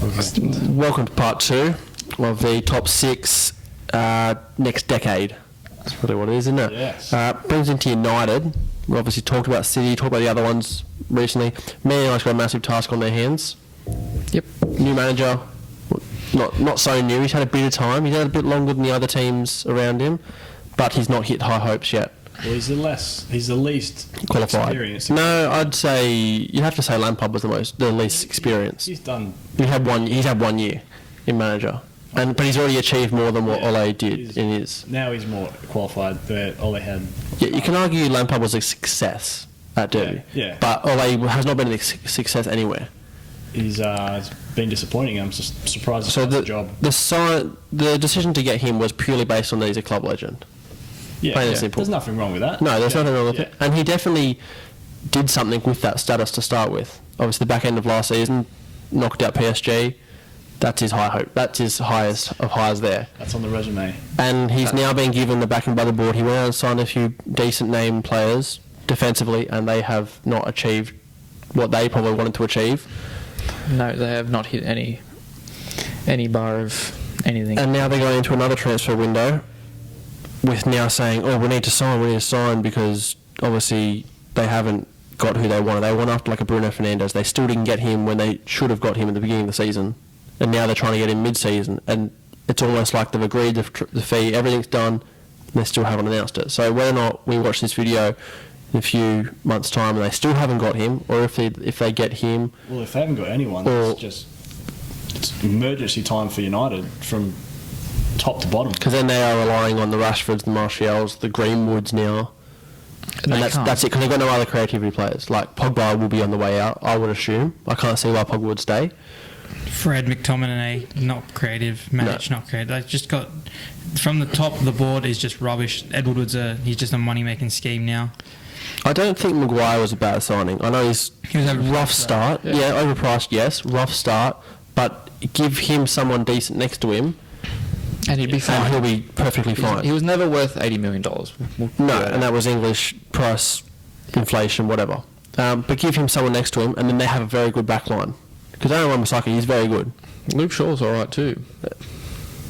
Welcome to part 2 of the top 6 next decade. That's really what it is, isn't it? Yes. Brings into United. We obviously talked about City, talked about the other ones recently. Man United's got a massive task on their hands. Yep. New manager, not so new. He's had a bit of time. He's had a bit longer than the other teams around him, but he's not hit high hopes yet. Well, he's the least Qualified. experienced. No, I'd say you'd have to say Lampard was the least experienced. He's done. He's had 1 year in manager, but he's already achieved more than what Ole did in his. Now he's more qualified. Where Ole had. Yeah, you can argue Lampard was a success at Derby. Yeah. But Ole has not been a success anywhere. He's been disappointing. I'm just surprised. So the job. The decision to get him was purely based on that he's a club legend. Yeah, Plain and simple. There's nothing wrong with that. No, there's nothing wrong with it. And he definitely did something with that status to start with. Obviously, the back end of last season, knocked out PSG. That's his high hope. That's his highest of highs there. That's on the resume. And he's now been given the backing by the board. He went out and signed a few decent name players defensively, and they have not achieved what they probably wanted to achieve. No, they have not hit any bar of anything. And now they're going into another transfer window with now saying, we need to sign because obviously they haven't got who they wanted. They went after like a Bruno Fernandes. They still didn't get him when they should have got him at the beginning of the season. And now they're trying to get him mid-season. And it's almost like they've agreed the fee, everything's done, and they still haven't announced it. So whether or not we watch this video in a few months' time and they still haven't got him, or if they get him... Well, if they haven't got anyone, it's emergency time for United from top to bottom. Because then they are relying on the Rashfords, the Martials, the Greenwoods now. And that's it, because they've got no other creativity players. Like, Pogba will be on the way out, I would assume. I can't see why Pogba would stay. Fred, McTominay, not creative. Matic, not creative. They've just got... From the top of the board is just rubbish. Ed Woodward's he's just a money-making scheme now. I don't think Maguire was a bad signing. I know he was a rough start. Yeah, overpriced, yes. Rough start. But give him someone decent next to him, and he'd be fine. And he'll be perfectly fine. He was never worth $80 million. No, and that was English price, inflation, whatever. But give him someone next to him, and then they have a very good back line. Because I don't know Masaki, he's very good. Luke Shaw's alright too.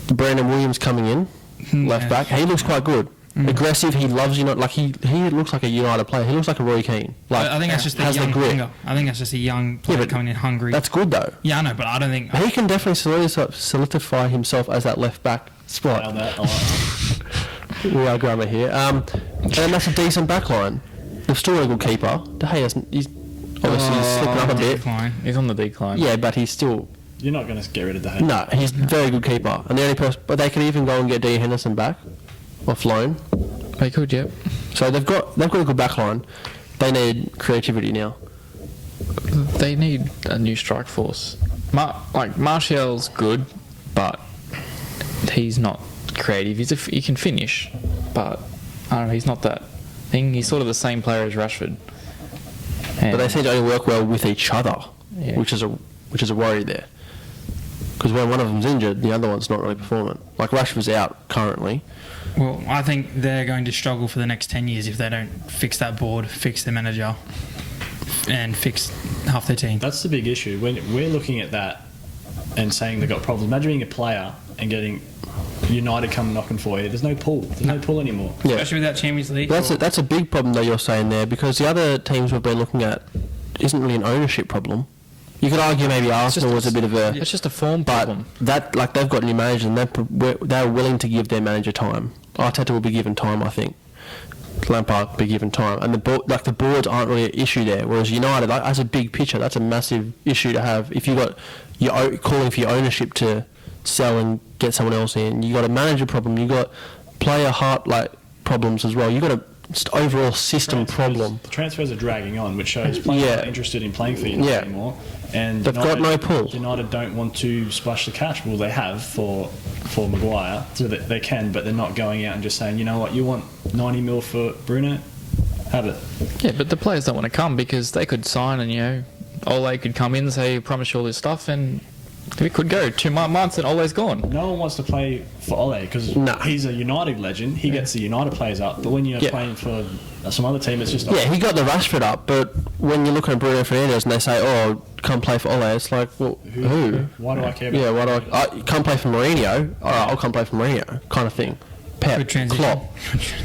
Brandon Williams coming in, left back. He looks quite good. Aggressive, he loves United. Like he looks like a United player. He looks like a Roy Keane. Like, I think that's just a young hunger. I think that's just a young player coming in hungry. That's good though. Yeah, I know, but I don't think... He can definitely solidify himself as that left back spot. We are grammar here. And that's a decent back line. They've still got a good keeper. De Gea, he's obviously slipping up a bit. He's on the decline. Yeah, but he's still... You're not going to get rid of De Gea. No, he's a very good keeper. And the only person... But they could even go and get Dean Henderson back. Off loan. They could, yep. So they've got a good back line. They need creativity now. They need a new strike force. Martial's good, but he's not creative. He can finish, but I don't know. He's not that thing. He's sort of the same player as Rashford. But they seem to only work well with each other, yeah. which is a worry there. Because when one of them's injured, the other one's not really performing. Like Rashford's out currently. Well, I think they're going to struggle for the next 10 years if they don't fix that board, fix their manager, and fix half their team. That's the big issue. When we're looking at that and saying they've got problems, imagine being a player and getting United come knocking for you. There's no pull. There's no pull anymore. Yeah. Especially without Champions League. That's a big problem that you're saying there, because the other teams we've been looking at isn't really an ownership problem. You could argue maybe Arsenal was a bit of a... It's just a form problem. But they've got new managers and they're willing to give their manager time. Arteta will be given time, I think. Lampard will be given time. And the boards aren't really an issue there. Whereas United, as a big picture, that's a massive issue to have. If you've got you're calling for your ownership to sell and get someone else in, you've got a manager problem, you've got player heart problems as well. You've got a just overall system problem. The transfers are dragging on, which shows players are not interested in playing for United anymore. And they've got no pull. United don't want to splash the cash. Well, they have for Maguire, so that they can, but they're not going out and just saying, you know what, you want 90 mil for Bruno? Have it. Yeah, but the players don't want to come because they could sign and, Ole could come in and say, promise you all this stuff, and We could go 2 months and Ole's gone. No one wants to play for Ole because No. he's a United legend. He gets the United players up. But when you're Yeah. playing for some other team, it's just Yeah, he got the Rashford up, but when you look at Bruno Fernandes and they say, "Oh, come play for Ole," it's like, well, who? Why do I care about Yeah, why do I come play for Mourinho? All right, I'll come play for Mourinho, kind of thing. Pep, Good transition. Klopp.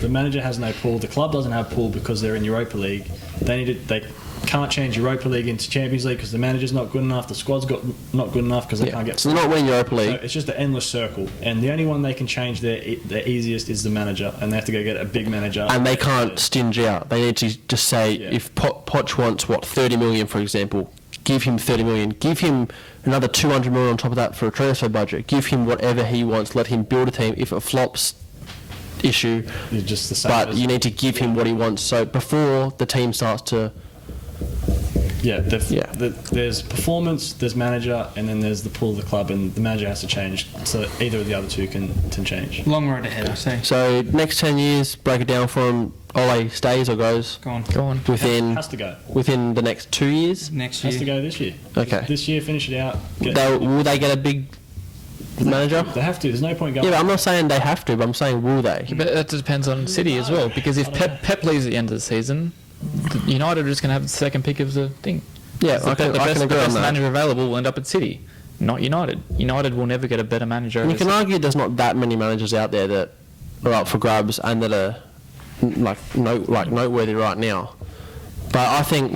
The manager has no pool. The club doesn't have pool because they're in Europa League. They can't change Europa League into Champions League because the manager's not good enough. The squad's not good enough because they can't Yeah. get. So they're not winning Europa So League. it's just an endless circle, and the only one they can change their easiest is the manager, and they have to go get a big manager. And they can't stinge out. They need to just say, Yeah. if Poch wants, 30 million, for example, give him 30 million. Give him another 200 million on top of that for a transfer budget. Give him whatever he wants. Let him build a team. If it flops, issue. You're just the same. But as- you need to give him what he wants. So before the team starts to... Yeah, Yeah. there's performance, there's manager, and then there's the pool of the club, and the manager has to change. So either of the other two can change. Long road ahead, I say. So next 10 years, break it down for him. Ole stays or goes Go on. Go on. within Has to go. within the next 2 years. Next Has year. to go this year. Okay. This year, finish it out. Will they get a big manager? They have to. There's no point going. Yeah, but I'm not saying they have to, but I'm saying will they? But that depends on City as well, because if Pep leaves at the end of the season, United are just going to have the second pick of the thing. Yeah, The I can agree the on best that. manager available will end up at City, not United. United will never get a better manager. And you can argue there's not that many managers out there that are up for grabs and that are noteworthy right now. But I think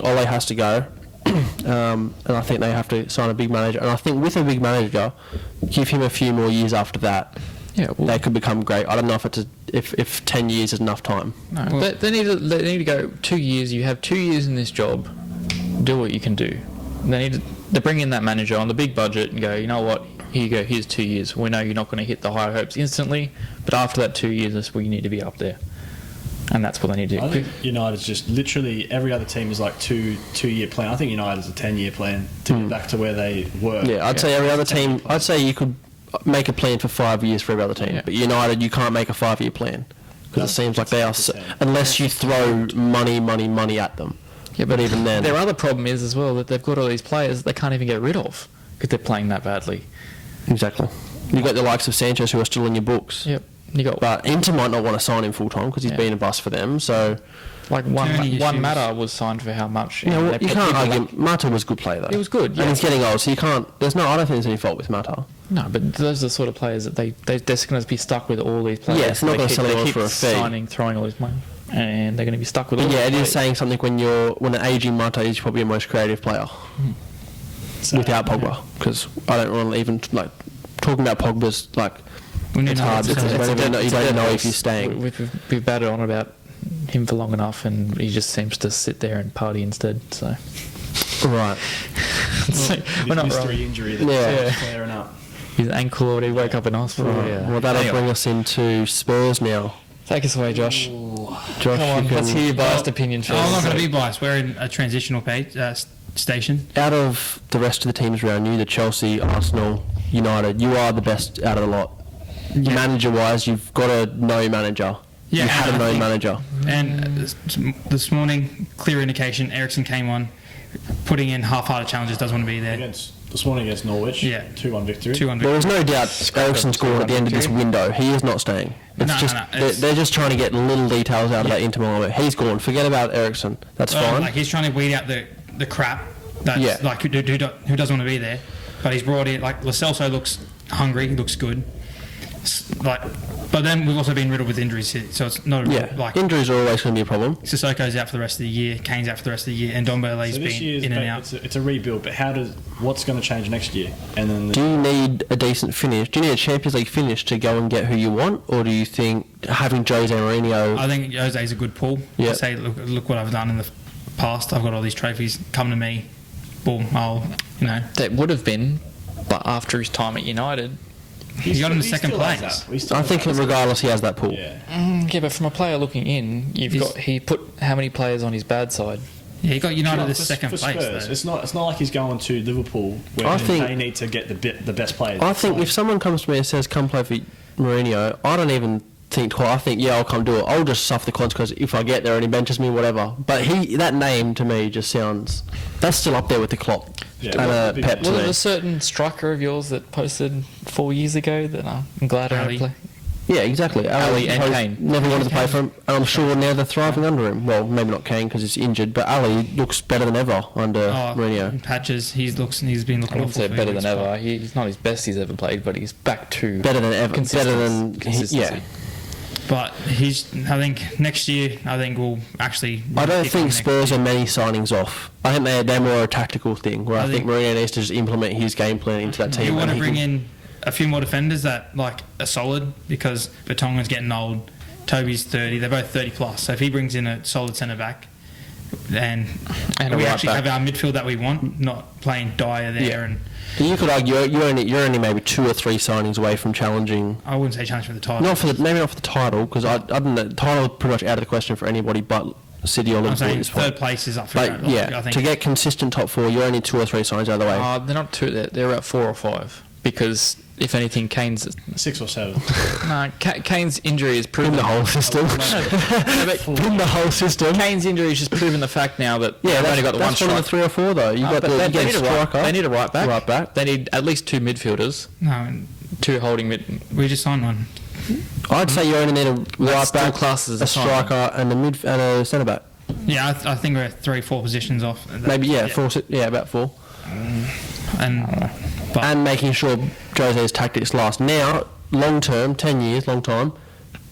Ole has to go, and I think they have to sign a big manager. And I think with a big manager, give him a few more years after that, Yeah, well, they could become great. I don't know if 10 years is enough time. no, Well- they need to go 2 years. You have 2 years in this job. Do what you can do. They need to bring in that manager on the big budget and go, you know what, here you go, here's 2 years. We know you're not going to hit the high hopes instantly, but after that 2 years, that's where you need to be up there. And that's what they need to do. I think United's just literally every other team is like two-year plan. I think United's a 10-year plan to get back to where they were. Yeah, I'd say every other team. I'd say you could make a plan for 5 years for every other team, Yeah. but United, you can't make a 5-year plan because it seems like they are, That's 10%. unless you throw money at them. Yeah, But even then, their other problem is as well that they've got all these players that they can't even get rid of because they're playing that badly. exactly. You got the likes of Sanchez who are still in your books. Yep. You got But Inter might not want to sign him full time because he's Yeah. been a bust for them. So like Attorney one issues. Mata was signed for how much? you They can't people argue. like- Mata was a good player though. He was good, and yeah. he's getting old, so you can't. I don't think there's any fault with Mata. No, but those are the sort of players that they're just going to be stuck with all these players. Yeah, it's not They gonna keep- sell they anyone keep for a fee. signing, throwing all this money, and they're going to be stuck with all. But yeah, these it is players. saying something when an aging Mata is probably your most creative player So, without Pogba because I don't want to even like talking about Pogba's like. We need It's to hard know because what's you don't It's a even dead know if horse. he's staying. We've batted on about him for long enough, and he just seems to sit there and party instead. So, Right. So, we're not wrong. mystery injury that's Yeah. flaring up. His ankle already woke up in hospital. Right. Yeah. Well, that'll Anyway, bring us into Spurs now. take us away, Josh. Josh, Come on, you let's hear your can, biased opinion first. Oh, I'm not going to be biased. We're in a transitional page station. out of the rest of the teams around you, the Chelsea, Arsenal, United, you are the best out of the lot. Yeah. Manager-wise, you've got a no manager. Yeah, you had a I no think- manager. And this morning, clear indication, Ericsson came on, putting in half-hearted challenges, doesn't want to be there. This morning against Norwich. Yeah. 2-1 victory. 2-1 There is no doubt Ericsson's scoring at the end of this window. He is not staying. It's No, just no, they're just trying to get little details out of Yeah. that Inter Milan. He's gone. Forget about Ericsson. That's fine. Like he's trying to weed out the crap that's Yeah. like who doesn't want to be there. But he's brought in like Lo Celso looks hungry, looks good. But then we've also been riddled with injuries here, so it's not a real, Yeah, like injuries are always going to be a problem. Sissoko's out for the rest of the year, Kane's out for the rest of the year, and Dombele's So this been year's in and out. it's a rebuild, but what's going to change next year? And then Do you need a decent finish? Do you need a Champions League finish to go and get who you want, or do you think having Jose Mourinho? I think Jose's a good pull. Yeah. To say, look what I've done in the past. I've got all these trophies. Come to me, boom. That would have been, but after his time at United. He got him to second place. I think regardless he has that pull. Yeah. Yeah, but from a player looking in, he put how many players on his bad side? Yeah, he got United No, to for- second for place. Spurs, Though. it's not like he's going to Liverpool where I think- they need to get the best players. I think if someone comes to me and says, "Come play for Mourinho," I don't even think twice. I think, yeah, I'll come do it. I'll just suffer the consequences if I get there and he benches me, whatever. But that name to me just sounds... That's still up there with the Klopp. Yeah, And Pep to Was me. it a certain striker of yours that posted 4 years ago that I'm glad I Ali. play? Yeah, exactly. Ali and probably Kane. Never wanted to play for him, and I'm sure now they're thriving under him. Well, maybe not Kane because he's injured, but Ali looks better than ever under Mourinho. Patches, he's been I looking wouldn't awful say for better weeks, than ever. but- He's not his best he's ever played, but he's back to Better than ever. Better than consistency. yeah. But I think next year, we'll actually. I don't kick on think next Spurs year. are many signings off. I think they're more a tactical thing. Where I think think- Mourinho needs to just implement his game plan into that team. You want to and he bring can- in a few more defenders that are solid because Vertonghen's getting old. Toby's 30. They're both 30 plus. So if he brings in a solid centre back, and And a we right actually back. have our midfield that we want, not playing Dyer there. Yeah. And You could argue you're only maybe 2 or 3 signings away from challenging. I wouldn't say challenge for the title. Maybe not for the title because I don't know. The title is pretty much out of the question for anybody but City or I'm Liverpool at saying this point. third place is up for But grabs. yeah, I think. to get consistent top 4, you're only 2 or 3 signs out of the way. They're not 2. They're about 4 or 5 because if anything, Kane's 6 or 7. Kane's injury is in proven the whole system. In the whole system. Kane's injury has just proven the fact now that Yeah, they've only got the one that's one of the striker. 3 or 4 though. You got But the they, you get need a a right, striker. they need a right back. Right back. They need at least 2 midfielders, No, and 2 holding mid. we just signed one. I'd say you only need a right still back, classed as a a signing. striker, and a centre back. Yeah, I think we're 3-4 positions off. Maybe 4. Yeah, about 4. And but And making sure Jose's tactics last. Now, long term, 10 years, long time.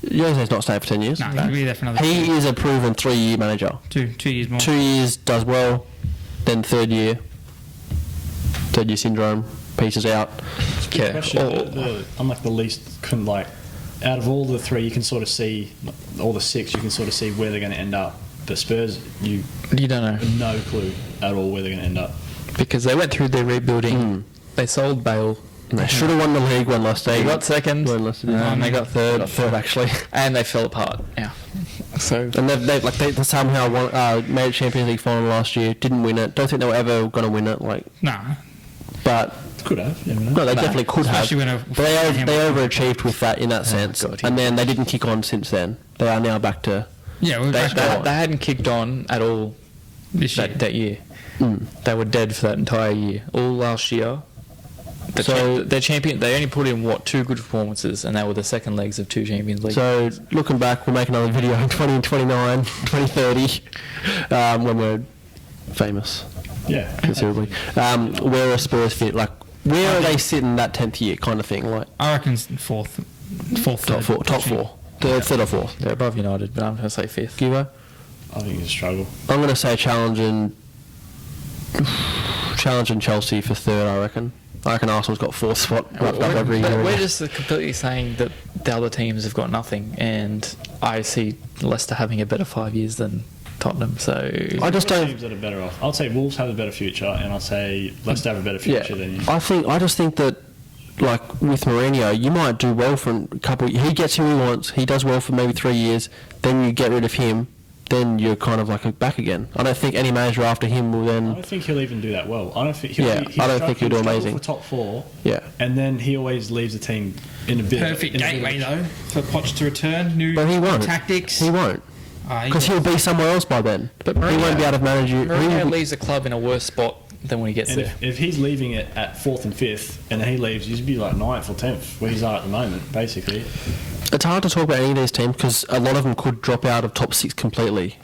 Jose's not staying for 10 years. no, he'll be there for another He is a proven 3-year manager. 2 years more. 2 years does well, then third year syndrome, pieces out. Good question. I'm like the least out of all the 3, you can sort of see all the 6. You can sort of see where they're going to end up. But Spurs, you You don't know have no clue at all where they're going to end up. because they went through their rebuilding. They sold Bale. And they should have won the league when last They day. got second, When last day. and they got third, Third actually. and they fell apart. Yeah. So And they somehow made a Champions League final last year. Didn't win it. Don't think they were ever going to win it. Nah, But Could have. You never know. no, they definitely could have. Especially when But they overachieved with that in that sense. God, And then they didn't kick on since then. They are now back to. yeah, we're they, back they, they hadn't kicked on at all this year. that year. They were dead for that entire year. All last year. Their champion. They only put in 2 good performances, and they were the second legs of 2 Champions League. So looking back, we'll make another video in 2029, 2030, when we're famous Yeah. considerably. Where are Spurs fit? Like, where are they sitting that 10th year kind of thing? Like I reckon fourth, top third. 4, top 4, third or 4th. They're above United, but I'm going to say 5th. Givo. I think it's a struggle. I'm going to say challenging Chelsea for 3rd. I reckon Arsenal's got 4th spot wrapped up every year. We're just completely saying that the other teams have got nothing, and I see Leicester having a better 5 years than Tottenham. So I just don't. Teams that are better off. I'll say Wolves have a better future, and I'll say Leicester have a better Yeah, future than you. I just think that, like with Mourinho, you might do well for a couple. He gets who he wants. He does well for maybe 3 years. Then you get rid of him. Then you're kind of like back again. I don't think any manager after him will I then. don't think he'll even do that well. I don't think. Yeah, I don't think he'll do amazing. For top 4, Yeah, and then he always leaves the team in a bit. Perfect in a bit gateway of- though for Poch to return. New but he won't. tactics. He won't because he'll be somewhere else by then. But he won't be able to manage you. Mourinho He- leaves the club in a worse spot than when he gets And there. if he's leaving it at 4th and 5th, and then he leaves, he'd be like 9th or 10th, where he's at the moment, basically. It's hard to talk about any of these teams because a lot of them could drop out of top 6 completely.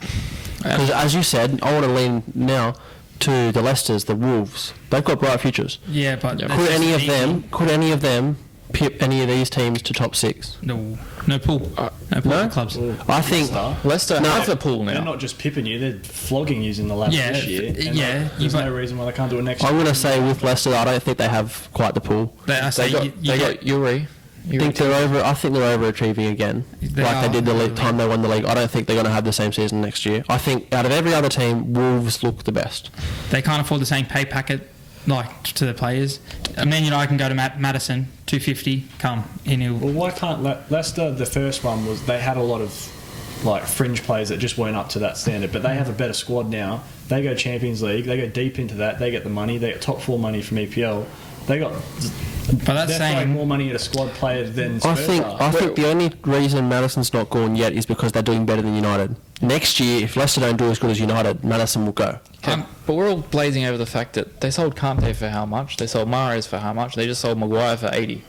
Because as you said, I want to lean now to the Leicesters, the Wolves. They've got bright futures. Yeah, but that's Could just any of easy. them? Could any of them pip any of these teams to top 6? No pool. No pool no? for clubs. I think. Leicester No. have the pool They're now. not just pipping you, they're flogging you in the ladder Yeah, this year. And yeah, there's you no got- reason why they can't do it next I'm year. going to say with Leicester, I don't think they have quite the pool. I say They you got Yuri. I think they're over. I think they're overachieving again, They like they are. did the time they won the league. I don't think they're going to have the same season next year. I think out of every other team, Wolves look the best. They can't afford the same pay packet like to the players. Man United can go to Madison, 250, come in. Well, why can't Leicester? The first one was they had a lot of like fringe players that just weren't up to that standard, but they have a better squad now. They go Champions League, they go deep into that, they get the money, they get top 4 money from EPL. They got. But that's they're saying throwing more money at a squad player than Spurs are. I think the only reason Madison's not gone yet is because they're doing better than United. Next year, if Leicester don't do as good as United, Madison will go. But we're all blazing over the fact that they sold Kante for how much? They sold Mahrez for how much? They just sold Maguire for 80.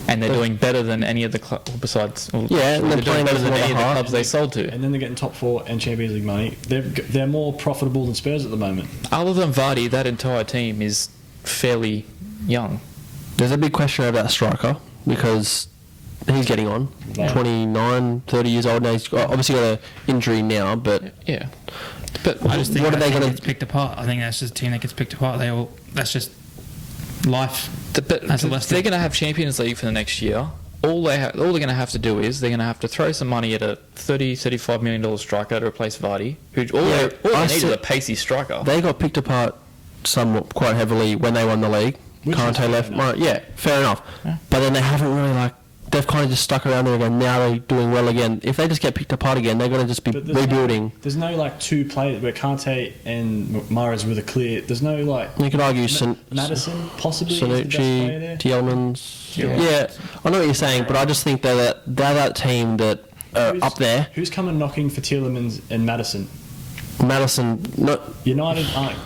And they're doing better than any of the clubs besides. Yeah, and they're doing better than any of the clubs they sold to. And then they're getting top 4 and Champions League money. They're more profitable than Spurs at the moment. Other than Vardy, that entire team is fairly young. There's a big question about that striker because he's getting on. Right. 29, 30 years old now. He's obviously got an injury now, but Yeah. But I just think what are that they team going gets picked apart. I think that's just a team that gets picked apart. That's just life. But As a Leicester. they're going to have Champions League for the next year. All they're going to have to do is they're going to have to throw some money at a $35 million striker to replace Vardy, who all they need is a pacey striker. they got picked apart somewhat quite heavily when they won the league. Which is Kante fair left. enough. Yeah, fair enough. Yeah. But then they haven't really they've kind of just stuck around there again. Now they're doing well again. If they just get picked apart again, they're going to just be But there's rebuilding. There's no two players where Kante and Mahrez were the clear. There's no You could argue Madison possibly is the best player there. Sanucci, Tielemans. Yeah. Yeah, I know what you're saying, but I just think they're that team that are Who's- up there. Who's coming knocking for Tielemans and Madison? Madison, not United aren't.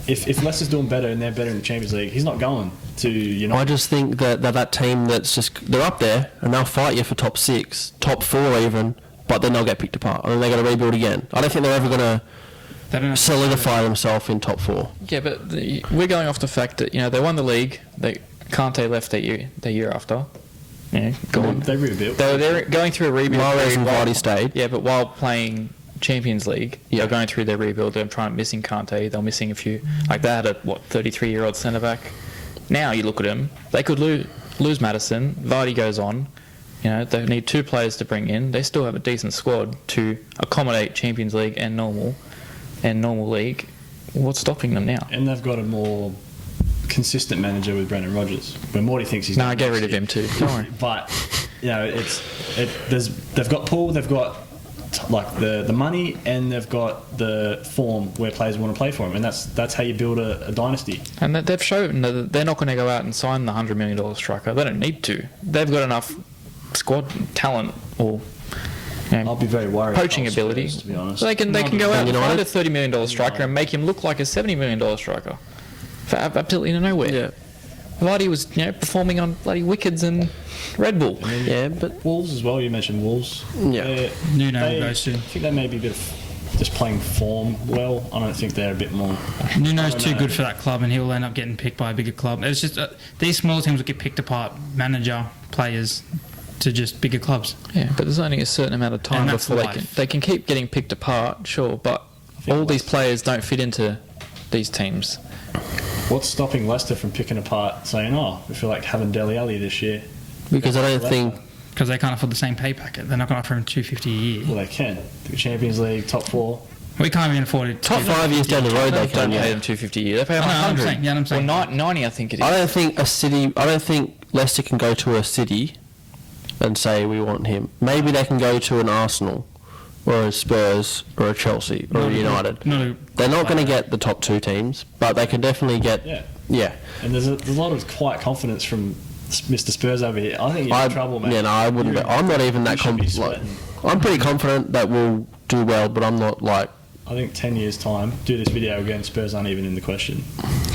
If Leicester's doing better and they're better in the Champions League, he's not going to United. I just think that team that's just they're up there and they'll fight you for top 6, top 4 even, but then they'll get picked apart and then they're going to rebuild again. I don't think they're ever going to They don't have to- solidify themselves in top 4. Yeah, but we're going off the fact that they won the league. Kante left that year after. Gone. They rebuilt. They're going through a rebuild. Mahrez period and while- Vardy stayed. Yeah, but while playing Champions League, they're going through their rebuild. They're missing Kante. They're missing a few. Like they had a 33-year-old centre back. Now you look at them, they could lose Madison. Vardy goes on. They need 2 players to bring in. They still have a decent squad to accommodate Champions League and normal league. What's stopping them now? And they've got a more consistent manager with Brendan Rodgers. Where Morty thinks he's. No, not get next rid of year. him too. Don't worry. But they've got Paul, they've got the money, and they've got the form where players want to play for him, and that's how you build a dynasty. And they've shown that they're not going to go out and sign the $100 million striker. They don't need to. They've got enough squad talent or I'll be very worried. poaching about Spurs, ability. to be honest. So they can go out and find United? a $30 million striker and make him look like a $70 million striker for absolutely nowhere. Yeah. Vardy was performing on bloody wickets and Red Bull. Yeah, but Wolves as well. You mentioned Wolves. Yeah. Nuno goes to. I think they may be a bit of just playing form well. I don't think they're a bit more. Nuno's I don't too know. good for that club, and he'll end up getting picked by a bigger club. It's just these smaller teams will get picked apart, manager, players, to just bigger clubs. Yeah, but there's only a certain amount of time And that's before life. they can keep getting picked apart, sure, but all these players don't fit into these teams. What's stopping Leicester from picking apart, saying, "Oh, we feel like having Dele Alli this year"? because I don't think Because they can't afford the same pay packet. They're not going to offer him $250 a year. Well, they can. The Champions League, top 4. We can't even afford it. top 5 years down the road they Don't can. pay Yeah. them $250 a year. They pay them I know, I'm 100 saying- yeah, I'm saying. or 90, I think it is. I don't think Leicester can go to a City and say we want him. Maybe they can go to an Arsenal or a Spurs or a Chelsea or a United. They're not going to get the top 2 teams, but they can definitely get. Yeah. Yeah. And there's a lot of quiet confidence from Mr. Spurs over here. I think you're in trouble, mate. Yeah, no, I wouldn't. You're- I'm not even that you should be confident. sweating. I'm pretty confident that we'll do well, but I'm not like. I think 10 years' time, do this video again, Spurs aren't even in the question.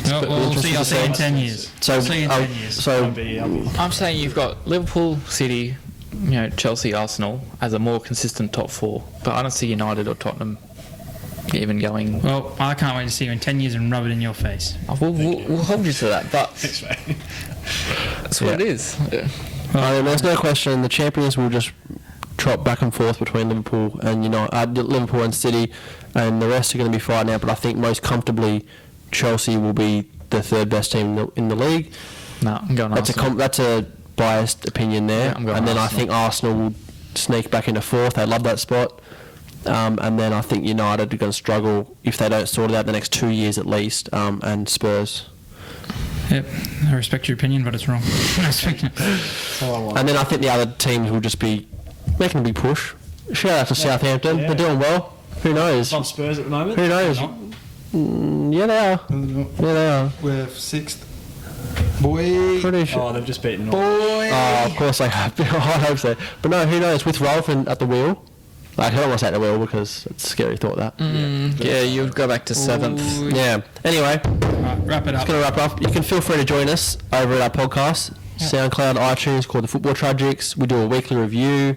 Well, we'll see. I'll see in 10 years. So, I'll see in 10 years. so I'll be- I'm saying you've got Liverpool, City, Chelsea, Arsenal as a more consistent top 4, but I don't see United or Tottenham even going. Well, I can't wait to see you in 10 years and rub it in your face. We'll hold you to that, but Thanks, mate. that's what it is. Yeah. I mean, there's no question the champions will just trot back and forth between Liverpool and Liverpool and City, and the rest are going to be fighting out. But I think most comfortably, Chelsea will be the 3rd best team in the league. No, I'm going Arsenal. That's a biased opinion there. Yeah, I'm going and then Arsenal. I think Arsenal will sneak back into 4th. They love that spot. And then I think United are going to struggle if they don't sort it out the next 2 years at least. And Spurs. Yep, I respect your opinion, but it's wrong. I respect it. That's all I want. And then I think the other teams will just be making a big push. Shout out to Southampton. yeah. They're doing well. Who knows? I'm Spurs at the moment. Who knows? Not. Yeah, they are. Yeah, they are. We're 6th. Boy. Pretty sure. Oh, they've just beaten North. Boy. Oh, of course, I hope so. But no, who knows? With Rolf at the wheel, like, I don't want to say at the wheel because it's a scary thought that. Yeah, you'd go back to 7th. Ooh. Yeah. Anyway, Right, wrap it just up. going to wrap up. You can feel free to join us over at our podcast, SoundCloud, iTunes, called The Football Tragics. We do a weekly review,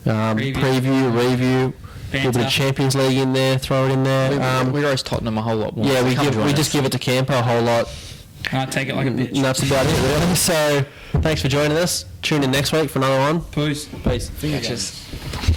preview, review. A little bit of Banter. Champions League in there, throw it in there. We roast Tottenham a whole lot more. Yeah, Come join we us. just give it to Camper a whole lot. And I take it like a bitch. And that's about it, really. So, thanks for joining us. Tune in next week for another one. Peace. Peace. Catch us.